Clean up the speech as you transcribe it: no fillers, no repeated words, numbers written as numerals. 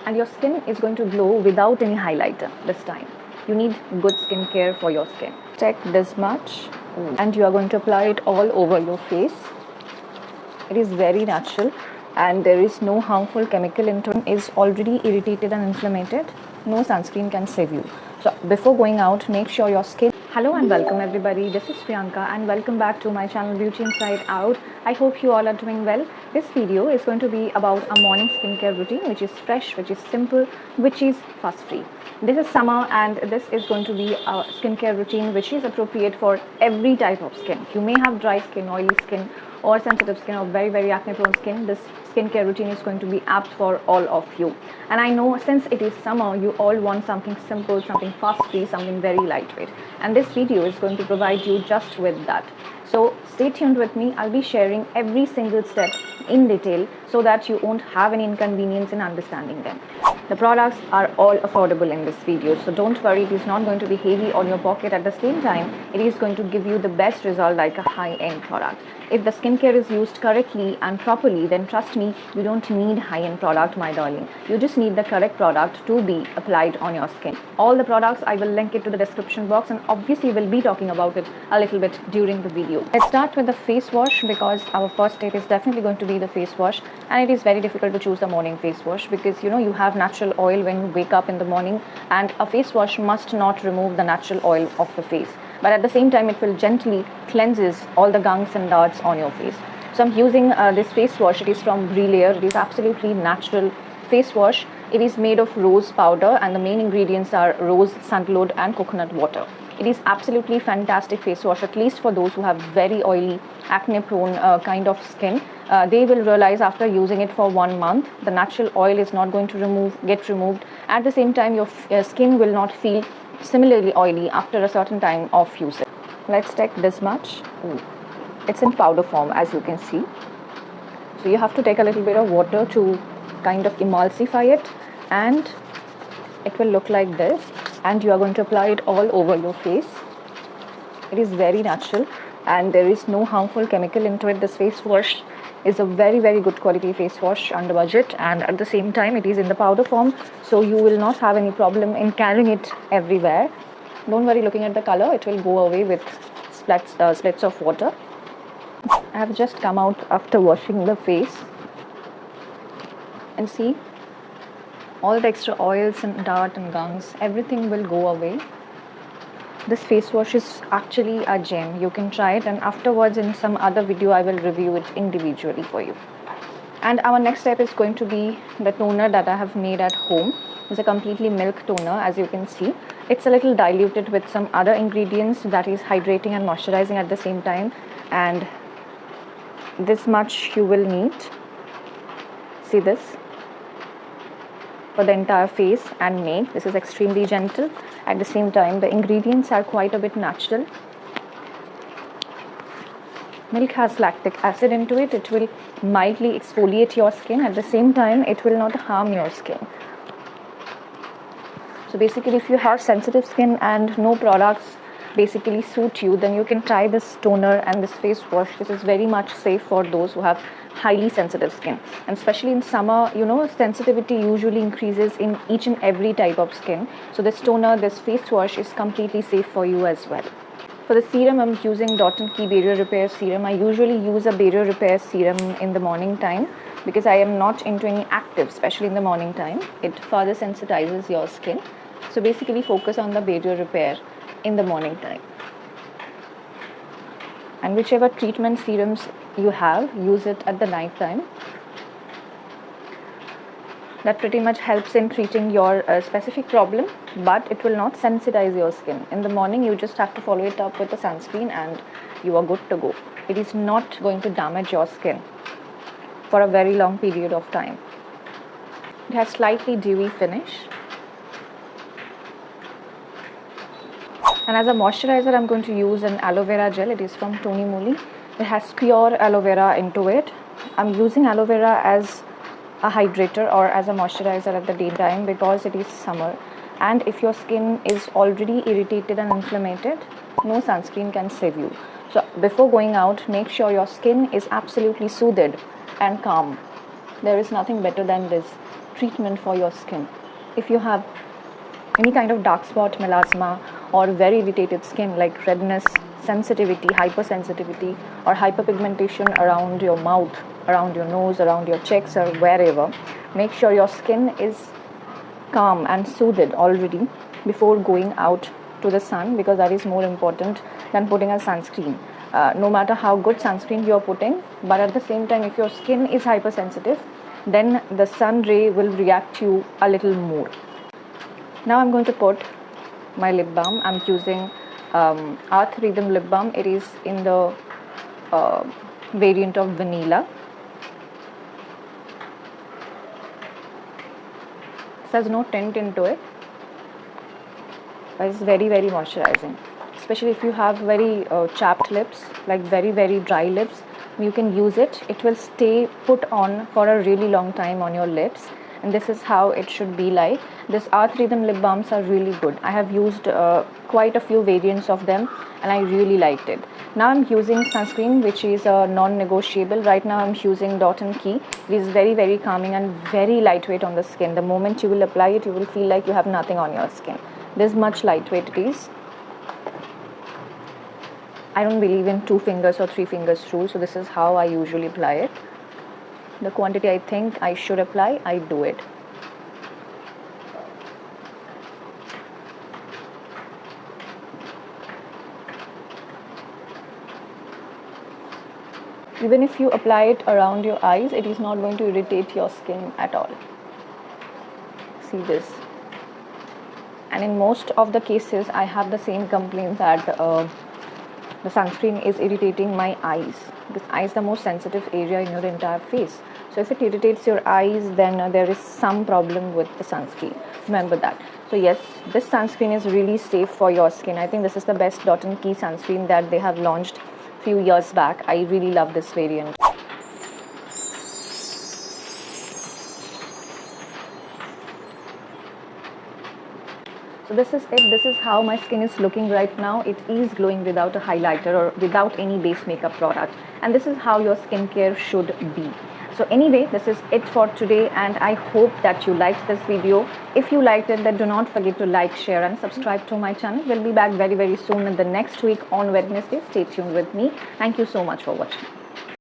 and your skin is going to glow without any highlighter this time. You need good skincare for your skin. Take this much and you are going to apply it all over your face. It is very natural and there is no harmful chemical in it. Is already irritated and inflamed. No sunscreen can save you. So before going out, make sure your skin. Hello and welcome everybody. This is Priyanka and welcome back to my channel Beauty Inside Out. I hope you all are doing well. This video is going to be about a morning skincare routine which is fresh, which is simple, which is fuss free. This is summer and this is going to be a skincare routine which is appropriate for every type of skin. You may have dry skin, oily skin, or sensitive skin, or very acne prone skin. This skincare routine is going to be apt for all of you. And I know since it is summer, you all want something simple, something fast free, something very lightweight, and this video is going to provide you just with that. So stay tuned with me. I'll be sharing every single step in detail so that you won't have any inconvenience in understanding them. The products are all affordable in this video, so don't worry, it is not going to be heavy on your pocket. At the same time, it is going to give you the best result like a high-end product. If the skincare is used correctly and properly, then trust me, you don't need high-end product, my darling. You just need the correct product to be applied on your skin. All the products, I will link it to the description box, and obviously we'll be talking about it a little bit during the video. Let's start with the face wash, because our first step is definitely going to be the face wash, and it is very difficult to choose the morning face wash because you have natural oil when you wake up in the morning, and a face wash must not remove the natural oil of the face, but at the same time it will gently cleanses all the gunks and darts on your face. So I'm using this face wash. It is from Brillare. It is absolutely natural face wash. It is made of rose powder and the main ingredients are rose, sandalwood and coconut water. It is absolutely fantastic face wash, at least for those who have very oily, acne prone kind of skin. They will realize after using it for 1 month, the natural oil is not going to get removed. At the same time, your skin will not feel similarly oily after a certain time of usage. Let's take this much. It's in powder form, as you can see. So you have to take a little bit of water to kind of emulsify it, and it will look like this, and you are going to apply it all over your face. It is very natural and there is no harmful chemical into it. This face wash is a very good quality face wash under budget, and at the same time it is in the powder form, so you will not have any problem in carrying it everywhere. Don't worry looking at the color, it will go away with splits of water. I have just come out after washing the face, and see, all the extra oils and dirt and gunks, everything will go away. This face wash is actually a gem. You can try it, and afterwards in some other video I will review it individually for you. And our next step is going to be the toner that I have made at home. It's a completely milk toner, as you can see. It's a little diluted with some other ingredients that is hydrating and moisturizing at the same time, and this much you will need. See this? For the entire face and neck. This is extremely gentle. At the same time, the ingredients are quite a bit natural. Milk has lactic acid into it. It will mildly exfoliate your skin. At the same time, it will not harm your skin. So basically, if you have sensitive skin and no products basically suit you, then you can try this toner and this face wash. This is very much safe for those who have highly sensitive skin, and especially in summer, sensitivity usually increases in each and every type of skin. So this toner, this face wash is completely safe for you as well. For the serum, I'm using Dot & Key Barrier Repair Serum. I usually use a barrier repair serum in the morning time because I am not into any active, especially in the morning time. It further sensitizes your skin. So basically focus on the barrier repair in the morning time. And whichever treatment serums you have, use it at the night time. That pretty much helps in treating your specific problem, but it will not sensitize your skin. In the morning, you just have to follow it up with a sunscreen and you are good to go. It is not going to damage your skin for a very long period of time. It has slightly dewy finish. And as a moisturizer, I'm going to use an aloe vera gel. It is from Tonymoly. It has pure aloe vera into it. I'm using aloe vera as a hydrator or as a moisturizer at the daytime because it is summer. And if your skin is already irritated and inflamed, no sunscreen can save you. So before going out, make sure your skin is absolutely soothed and calm. There is nothing better than this. treatment for your skin. If you have any kind of dark spot, melasma, or very irritated skin like redness, sensitivity, hypersensitivity, or hyperpigmentation around your mouth, around your nose, around your cheeks, or wherever, make sure your skin is calm and soothed already before going out to the sun, because that is more important than putting a sunscreen. No matter how good sunscreen you are putting, but at the same time, if your skin is hypersensitive, then the sun ray will react to you a little more. Now I'm going to put my lip balm. I'm using Earth Rhythm lip balm. It is in the variant of vanilla. This has no tint into it, but it's very moisturizing. Especially if you have very chapped lips, like very dry lips, you can use it. It will stay put on for a really long time on your lips, and this is how it should be like. This Earth Rhythm lip balms are really good. I have used quite a few variants of them, and I really liked it. Now I'm using sunscreen, which is non-negotiable. Right now I'm using Dot & Key. It is very calming and very lightweight on the skin. The moment you will apply it, you will feel like you have nothing on your skin. This much lightweight it is. I don't believe in 2 fingers or 3 fingers rule, so this is how I usually apply it. The quantity I think I should apply, I do it. Even if you apply it around your eyes, it is not going to irritate your skin at all. See this. And in most of the cases, I have the same complaint that the sunscreen is irritating my eyes, because eyes are the most sensitive area in your entire face. So if it irritates your eyes, then there is some problem with the sunscreen. Remember that. So yes, this sunscreen is really safe for your skin. I think this is the best Dot & Key sunscreen that they have launched few years back. I really love this variant. So this is it. This is how my skin is looking right now. It is glowing without a highlighter or without any base makeup product. And this is how your skincare should be. So anyway, this is it for today, and I hope that you liked this video. If you liked it, then do not forget to like, share and subscribe to my channel. We'll be back very soon in the next week on Wednesday. Stay tuned with me. Thank you so much for watching.